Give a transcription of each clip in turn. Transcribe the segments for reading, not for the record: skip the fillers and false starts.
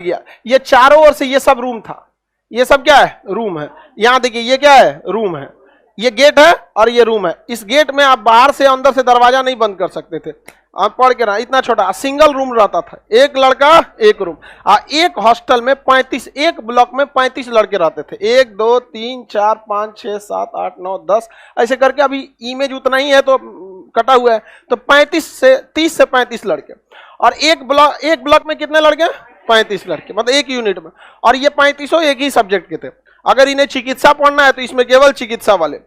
गया। ये चारों ओर से ये सब रूम था, ये सब क्या है? रूम है। यहाँ देखिए ये क्या है? रूम है। ये गेट है और ये रूम है। इस गेट में आप बाहर से अंदर से दरवाजा नहीं बंद कर सकते थे। आप पढ़ के रहा, इतना छोटा सिंगल रूम रहता था, एक लड़का एक रूम। एक हॉस्टल में 35, एक ब्लॉक में 35 लड़के रहते थे। 1 2 3 4 5 6 7 8 9 10 ऐसे करके, अभी इमेज उतना ही है तो कटा हुआ है, तो 30 से 35 लड़के। और एक ब्लॉक में कितने लड़के? 35 लड़के, मतलब एक यूनिट में। और ये 35 एक ही सब्जेक्ट के थे। अगर इन्हें चिकित्सा पढ़ना है तो इसमें केवल चिकित्सा वाले,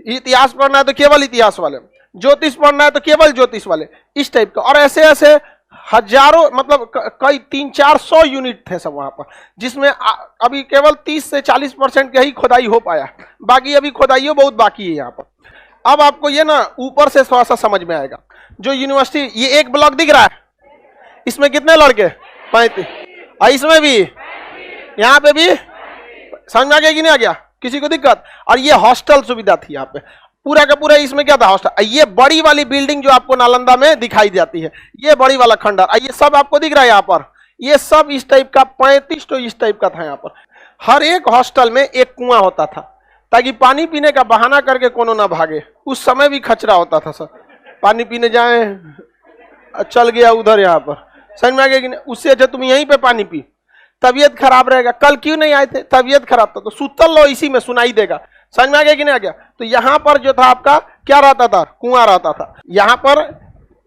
इतिहास पढ़ना है तो केवल इतिहास वाले, ज्योतिष पढ़ना है तो केवल ज्योतिष वाले, इस टाइप का। और ऐसे ऐसे हजारों, मतलब कई 300-400 यूनिट थे सब वहां पर, जिसमें अभी केवल 30 से 40% का ही खुदाई हो पाया, बाकी अभी खुदाई बहुत बाकी है यहाँ पर। अब आपको ये ना ऊपर से थोड़ा सा समझ में आएगा। जो यूनिवर्सिटी, ये एक ब्लॉक दिख रहा है, इसमें कितने लड़के? 35। और इसमें भी, यहाँ पे भी, समझ में आ गया कि नहीं आ गया? किसी को दिक्कत? और ये हॉस्टल सुविधा थी यहाँ पे, पूरा का पूरा इसमें क्या था? हॉस्टल। ये बड़ी वाली बिल्डिंग जो आपको नालंदा में दिखाई जाती है, ये बड़ी वाला खंडर, ये सब आपको दिख रहा है यहाँ पर, ये सब इस टाइप का 35 तो इस टाइप का था यहाँ पर। हर एक हॉस्टल में एक कुआं होता था, ताकि पानी पीने का बहाना करके कोनो ना भागे। उस समय भी खचरा होता था सर, पानी पीने जाए, चल गया उधर यहाँ पर, समझ में आ गया कि नहीं? उससे अच्छा तुम यहीं पे पानी पी, तबीयत खराब रहेगा। कल क्यों नहीं आए थे? तबीयत खराब था, तो सुतल लो, इसी में सुनाई देगा। समझ में आ गया कि नहीं आ गया? तो यहाँ पर जो था आपका क्या रहता था? कुआं रहता था। यहाँ पर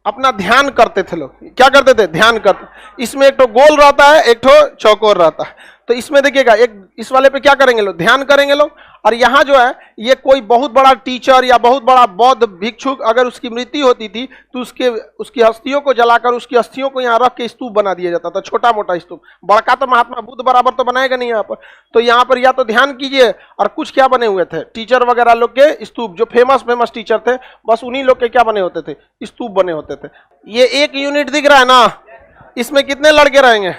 अपना ध्यान करते थे लोग। क्या करते थे? ध्यान करते। इसमें एक तो गोल रहता है, एक तो चौकोर रहता है। तो इसमें देखिएगा, एक इस वाले पे क्या करेंगे लोग? ध्यान करेंगे लोग। और यहाँ जो है, ये कोई बहुत बड़ा टीचर या बहुत बड़ा बौद्ध भिक्षुक अगर उसकी मृत्यु होती थी तो उसकी अस्थियों को जलाकर उसकी अस्थियों को यहाँ रख के स्तूप बना दिया जाता था, छोटा मोटा स्तूप। बड़का तो महात्मा बुद्ध बराबर तो बनाएगा नहीं यहाँ पर। तो यहाँ पर या तो ध्यान कीजिए, और कुछ क्या बने हुए थे? टीचर वगैरह लोग के स्तूप, जो फेमस टीचर थे, बस उन्हीं लोग के क्या बने होते थे? स्तूप बने होते थे। ये एक यूनिट दिख रहा है ना, इसमें कितने लड़के रहेंगे?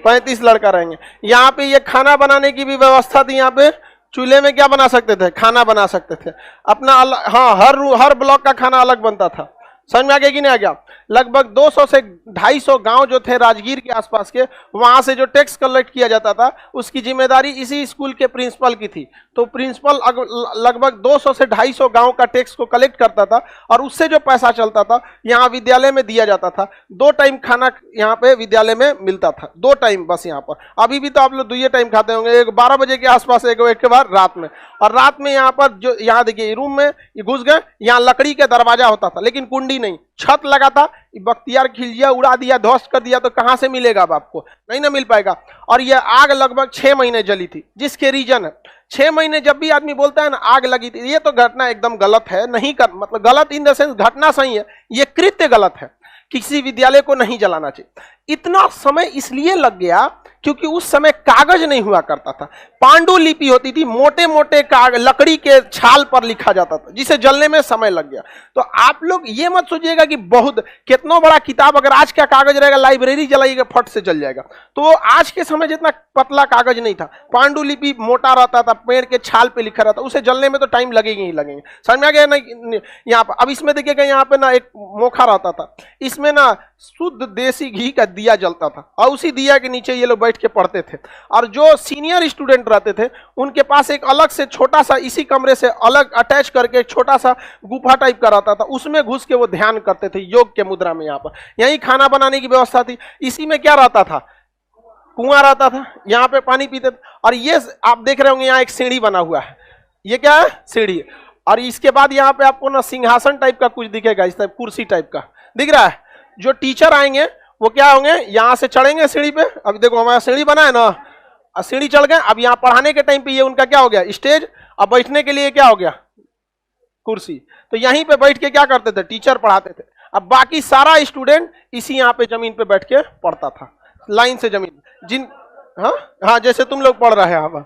35 लड़का रहेंगे। यहाँ पे ये खाना बनाने की भी व्यवस्था थी। यहाँ पे चूल्हे में क्या बना सकते थे? खाना बना सकते थे अपना अलग। हाँ, हर ब्लॉक का खाना अलग बनता था। समझ में आ गया कि नहीं आ गया? लगभग 200 से 250 गांव जो थे राजगीर के आसपास के, वहां से जो टैक्स कलेक्ट किया जाता था, उसकी जिम्मेदारी इसी स्कूल के प्रिंसिपल की थी। तो प्रिंसिपल लगभग 200 से 250 गांव का टैक्स को कलेक्ट करता था, और उससे जो पैसा चलता था यहाँ विद्यालय में दिया जाता था। 2 टाइम खाना यहाँ पे विद्यालय में मिलता था, 2 टाइम बस। यहाँ पर अभी भी तो आप लोग 2 टाइम खाते होंगे, एक 12 बजे के आसपास, एक के बाद रात में। और रात में यहाँ पर जो, यहाँ देखिए रूम में घुस गए, यहाँ लकड़ी का दरवाजा होता था, लेकिन कुंडी नहीं, छत लगा था। बख्तियार खिलजिया उड़ा दिया, ध्वस्त कर दिया, तो कहां से मिलेगा अब आपको? नहीं ना मिल पाएगा। और यह आग लगभग 6 महीने जली थी, जिसके रीजन है 6 महीने। जब भी आदमी बोलता है ना आग लगी थी, ये तो घटना एकदम गलत है। नहीं कर, मतलब गलत इन द सेंस, घटना सही है, ये कृत्य गलत है। किसी विद्यालय को नहीं जलाना चाहिए। इतना समय इसलिए लग गया क्योंकि उस समय कागज नहीं हुआ करता था। पांडुलिपि होती थी, मोटे मोटे लकड़ी के छाल पर लिखा जाता था, जिसे जलने में समय लग गया। तो आप लोग ये मत सोचिएगा कि बहुत कितना बड़ा किताब, अगर आज का कागज रहेगा, लाइब्रेरी जलाइएगा, फट से जल जाएगा। तो आज के समय जितना पतला कागज नहीं था, पांडुलिपि मोटा रहता था, पेड़ के छाल पे लिखा रहता, उसे जलने में तो टाइम लगेंगे ही लगेंगे। समझ में आ गया ना? यहाँ पर अब इसमें देखिएगा, यहाँ पे ना एक मोखा रहता था, इसमें ना शुद्ध देसी घी का दिया जलता था, और उसी दिया के नीचे ये लोग बैठ के पढ़ते थे। और जो सीनियर स्टूडेंट रहते थे, उनके पास एक अलग से छोटा सा, इसी कमरे से अलग अटैच करके एक छोटा सा गुफा टाइप का रहता था, उसमें घुस के वो ध्यान करते थे योग के मुद्रा में। यहाँ पर यही खाना बनाने की व्यवस्था थी। इसी में क्या रहता था? कुआं रहता था, यहाँ पे पानी पीते थे। और ये आप देख रहे होंगे, यहाँ एक सीढ़ी बना हुआ है, ये क्या है? सीढ़ी। और इसके बाद यहाँ पे आपको ना सिंहासन टाइप का कुछ दिखेगा, इस टाइप कुर्सी टाइप का दिख रहा है। जो टीचर आएंगे वो क्या होंगे? यहाँ से चढ़ेंगे सीढ़ी पे। अभी देखो हमारा सीढ़ी बना है ना, सीढ़ी चढ़ गए। अब यहाँ पढ़ाने के टाइम पे ये उनका क्या हो गया? स्टेज। अब बैठने के लिए क्या हो गया? कुर्सी। तो यहीं पे बैठ के क्या करते थे? टीचर पढ़ाते थे। अब बाकी सारा स्टूडेंट इसी यहाँ पे जमीन पे बैठ के पढ़ता था, लाइन से जमीन। हाँ, जैसे तुम लोग पढ़ रहे हैं यहाँ।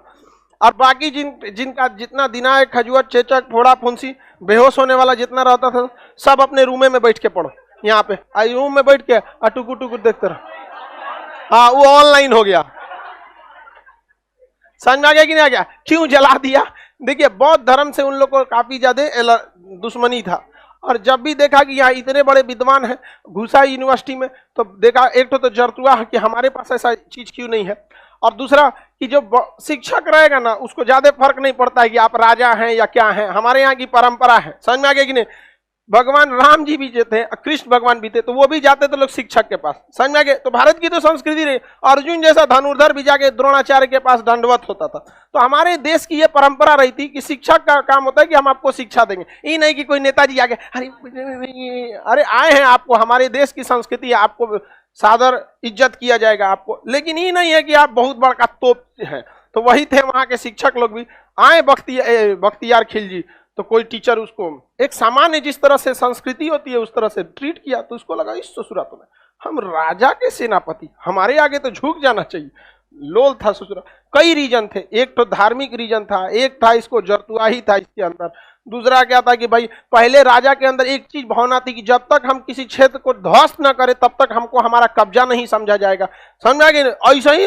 और बाकी जिनका जितना दिनाए, खजुआ, चेचक, फोड़ा, फुंसी, बेहोश होने वाला जितना रहता था, सब अपने रूमे में बैठ के पढ़ो। यहाँ पे आई रूम में बैठ के टुकुर टुकुर देखते रहो। हाँ, वो ऑनलाइन हो गया। समझ में आ गया कि नहीं आ गया? क्यों जला दिया? देखिए, बौद्ध धर्म से उन लोग को काफी ज्यादा दुश्मनी था, और जब भी देखा कि यहाँ इतने बड़े विद्वान हैं, घुसा यूनिवर्सिटी में तो देखा एक तो जरतुआ कि हमारे पास ऐसा चीज क्यों नहीं है, और दूसरा कि जो शिक्षक रहेगा ना उसको ज्यादा फर्क नहीं पड़ता है कि आप राजा हैं या क्या हैं। हमारे यहाँ की परंपरा है, समझ में आ गया कि नहीं। भगवान राम जी भी जो थे, कृष्ण भगवान भी थे, तो वो भी जाते थे लोग शिक्षक के पास, समझ में आ गए। तो भारत की तो संस्कृति रही, अर्जुन जैसा धनुर्धर भी जाके द्रोणाचार्य के पास दंडवत होता था। तो हमारे देश की ये परंपरा रही थी कि शिक्षक का काम होता है कि हम आपको शिक्षा देंगे, ये नहीं कि कोई नेताजी आगे अरे आए हैं आपको, हमारे देश की संस्कृति है, आपको सादर इज्जत किया जाएगा आपको, लेकिन ये नहीं है कि आप बहुत बड़ा तोप हैं। तो वही थे वहां के शिक्षक लोग भी, आए बख्तियार खिलजी, तो कोई टीचर उसको एक सामान्य जिस तरह से संस्कृति होती है उस तरह से ट्रीट किया, तो उसको लगा इस ससुरा तो हम राजा के सेनापति, हमारे आगे तो झुक जाना चाहिए। लोल था ससुरा। कई रीजन थे, एक तो धार्मिक रीजन था, एक था इसको जरतुआ ही था इसके अंदर, दूसरा क्या था कि भाई पहले राजा के अंदर एक चीज भावना थी कि जब तक हम किसी क्षेत्र को ध्वस्त न करें तब तक हमको हमारा कब्जा नहीं समझा जाएगा, समझ में आ गया। ऐसा ही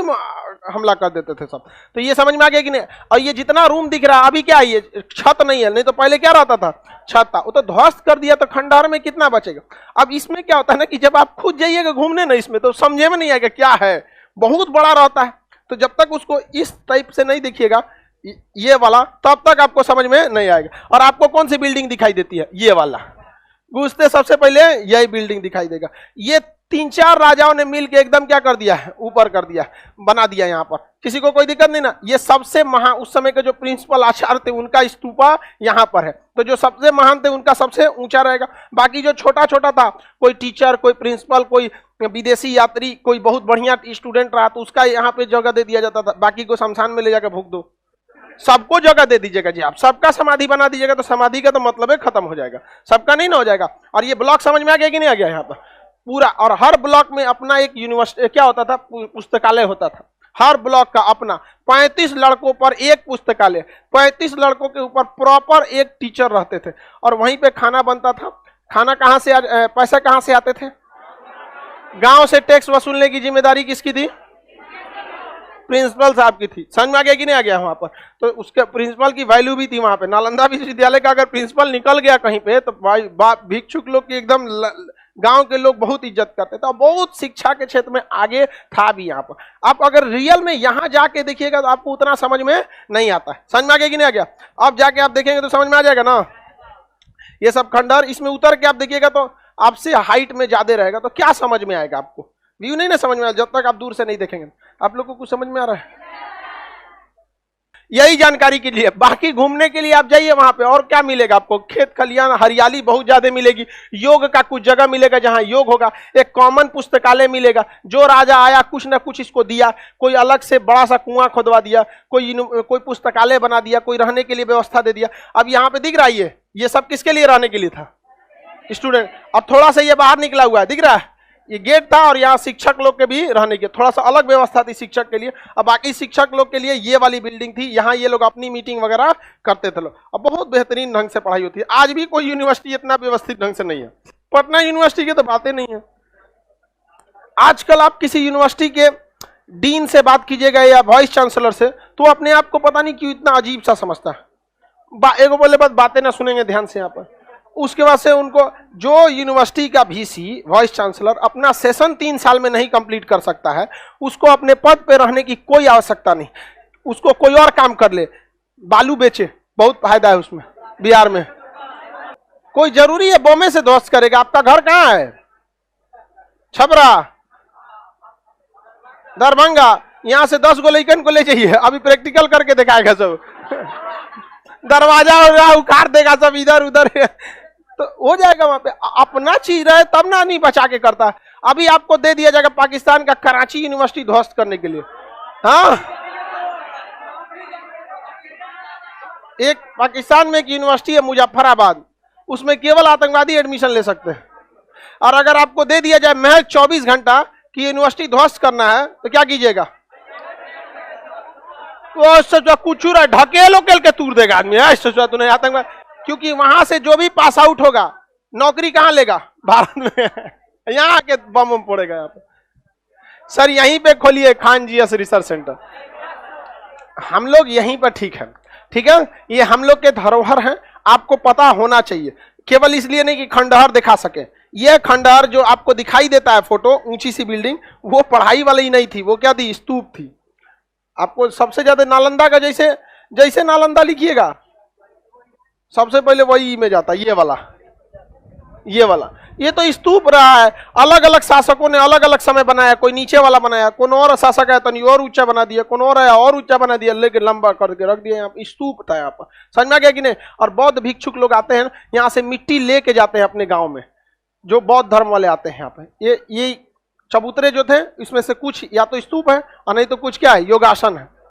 हमला कर देते थे सब। तो ये समझ में आ गया कि नहीं। और ये जितना रूम दिख रहा है अभी क्या है, ये छत नहीं है, नहीं तो पहले क्या रहता था, छत था, वो तो ध्वस्त कर दिया तो खंडहर में कितना बचेगा। अब इसमें क्या होता है ना कि जब आप खुद जाइएगा घूमने ना इसमें तो समझे में नहीं आएगा क्या है, बहुत बड़ा रहता है। तो जब तक उसको इस टाइप से नहीं देखिएगा ये वाला, तब तक आपको समझ में नहीं आएगा। और आपको कौन सी बिल्डिंग दिखाई देती है, ये वाला, घुसते सबसे पहले यही बिल्डिंग दिखाई देगा। ये 3-4 राजाओं ने मिलकर एकदम क्या कर दिया है, ऊपर कर दिया, बना दिया। यहाँ पर किसी को कोई दिक्कत नहीं ना। ये सबसे महान उस समय के जो प्रिंसिपल आचार्य थे उनका स्तूपा यहाँ पर है, तो जो सबसे महान थे उनका सबसे ऊंचा रहेगा। बाकी जो छोटा छोटा था, कोई टीचर, कोई प्रिंसिपल, कोई विदेशी यात्री, कोई बहुत बढ़िया स्टूडेंट रहा तो उसका यहाँ पे जगह दे दिया जाता था। बाकी को शमशान में ले जाकर भूख दो, सबको जगह दे दीजिएगा जी। आप सबका समाधि बना दीजिएगा तो समाधि का तो मतलब है खत्म हो जाएगा, सबका नहीं ना हो जाएगा। और ये ब्लॉक समझ में आ गया कि नहीं आ गया यहाँ पर पूरा। और हर ब्लॉक में अपना एक यूनिवर्सिटी क्या होता था, पुस्तकालय होता था। हर ब्लॉक का अपना 35 लड़कों पर एक पुस्तकालय, 35 लड़कों के ऊपर प्रॉपर एक टीचर रहते थे। और वहीं पे खाना बनता था। खाना कहाँ से पैसा कहाँ से आते थे, गांव से टैक्स वसूलने की जिम्मेदारी किसकी थी, प्रिंसिपल साहब की थी। समझ में आ गया कि नहीं आ गया वहां पर। तो उसके प्रिंसिपल की वैल्यू भी थी वहां पे। नालंदा विश्वविद्यालय का अगर प्रिंसिपल निकल गया कहीं पे तो भाई भिक्षुक लोग की एकदम गांव के लोग बहुत इज्जत करते थे। बहुत शिक्षा के क्षेत्र में आगे था भी यहाँ पर। आप अगर रियल में यहाँ जाके देखिएगा तो आपको उतना समझ में नहीं आता है। समझ में आ गया कि नहीं आ गया। अब जाके आप देखेंगे तो समझ में आ जाएगा ना। ये सब खंडहर, इसमें उतर के आप देखिएगा तो आपसे हाइट में ज्यादा रहेगा, तो क्या समझ में आएगा आपको, व्यू नहीं ना समझ में आएगा जब तक आप दूर से नहीं देखेंगे। आप लोग को कुछ समझ में आ रहा है, यही जानकारी के लिए। बाकी घूमने के लिए आप जाइए वहां पे, और क्या मिलेगा आपको, खेत खलियान, हरियाली बहुत ज्यादा मिलेगी। योग का कुछ जगह मिलेगा जहां योग होगा। एक कॉमन पुस्तकालय मिलेगा, जो राजा आया कुछ ना कुछ इसको दिया, कोई अलग से बड़ा सा कुआं खोदवा दिया, कोई पुस्तकालय बना दिया, कोई रहने के लिए व्यवस्था दे दिया। अब यहाँ पे दिख रहा है ये सब किसके लिए रहने के लिए था, स्टूडेंट। और थोड़ा सा ये बाहर निकला हुआ है, दिख रहा है, ये गेट था। और यहाँ शिक्षक लोग के भी रहने के थोड़ा सा अलग व्यवस्था थी शिक्षक के लिए। और बाकी शिक्षक लोग के लिए ये वाली बिल्डिंग थी, यहाँ ये लोग अपनी मीटिंग वगैरह करते थे लोग। और बहुत बेहतरीन ढंग से पढ़ाई होती है। आज भी कोई यूनिवर्सिटी इतना व्यवस्थित ढंग से नहीं है। पटना यूनिवर्सिटी की तो बातें नहीं है। आजकल आप किसी यूनिवर्सिटी के डीन से बात कीजिएगा या वाइस चांसलर से, तो अपने आप को पता नहीं क्यों इतना अजीब सा समझता है। एगो बोले बस बातें ना सुनेंगे ध्यान से यहाँ पर। उसके बाद से उनको जो यूनिवर्सिटी का वीसी वाइस चांसलर अपना सेशन 3 साल में नहीं कंप्लीट कर सकता है, उसको अपने पद पे रहने की कोई आवश्यकता नहीं। उसको कोई और काम कर ले, बालू बेचे, बहुत फायदा है उसमें। बिहार में कोई जरूरी है बॉम्बे से ध्वस्त करेगा। आपका घर कहाँ है, छपरा, दरभंगा, यहाँ से 10 गो लड़कन को ले जाइए, अभी प्रैक्टिकल करके दिखाएगा सब। दरवाजा उखाड़ देगा सब इधर उधर, तो हो जाएगा वहां पे। अपना चीज रहे तब ना नहीं बचा के करता है। अभी आपको दे दिया जाएगा पाकिस्तान का कराची यूनिवर्सिटी ध्वस्त करने के लिए। हाँ, एक पाकिस्तान में एक यूनिवर्सिटी है मुजफ्फराबाद, उसमें केवल आतंकवादी एडमिशन ले सकते हैं। और अगर आपको दे दिया जाए महज 24 घंटा कि यूनिवर्सिटी ध्वस्त करना है, तो क्या कीजिएगा, तो कुछ ढकेलो के तूर देगा आदमी। तूने आतंकवाद, क्योंकि वहां से जो भी पास आउट होगा नौकरी कहां लेगा, भारत में। यहाँ आके बम पड़ेगा यहाँ पे। सर यहीं पे खोलिए खान जीएस रिसर्च सेंटर। हम लोग यहीं पर ठीक है, ठीक है। ये हम लोग के धरोहर हैं, आपको पता होना चाहिए। केवल इसलिए नहीं कि खंडहर दिखा सके। यह खंडहर जो आपको दिखाई देता है फोटो, ऊंची सी बिल्डिंग, वो पढ़ाई वाली नहीं थी, वो क्या थी, स्तूप थी। आपको सबसे ज्यादा नालंदा का जैसे जैसे नालंदा लिखिएगा सबसे पहले वही इमेज आता, ये वाला, ये वाला। ये तो स्तूप रहा है, अलग अलग शासकों ने अलग अलग समय बनाया, कोई नीचे वाला बनाया, कौन और शासक है तो और ऊंचा बना दिया, कौन और है और ऊंचा बना दिया, लेकिन लंबा करके रख दिया। यहाँ स्तूप था यहाँ पर, समझ में आ गया कि नहीं। और बौद्ध भिक्षुक लोग आते हैं यहाँ से मिट्टी लेके जाते हैं अपने गाँव में, जो बौद्ध धर्म वाले आते हैं यहाँ पे। ये चबूतरे जो थे इसमें से कुछ या तो स्तूप है और नहीं तो कुछ क्या है, योगासन है।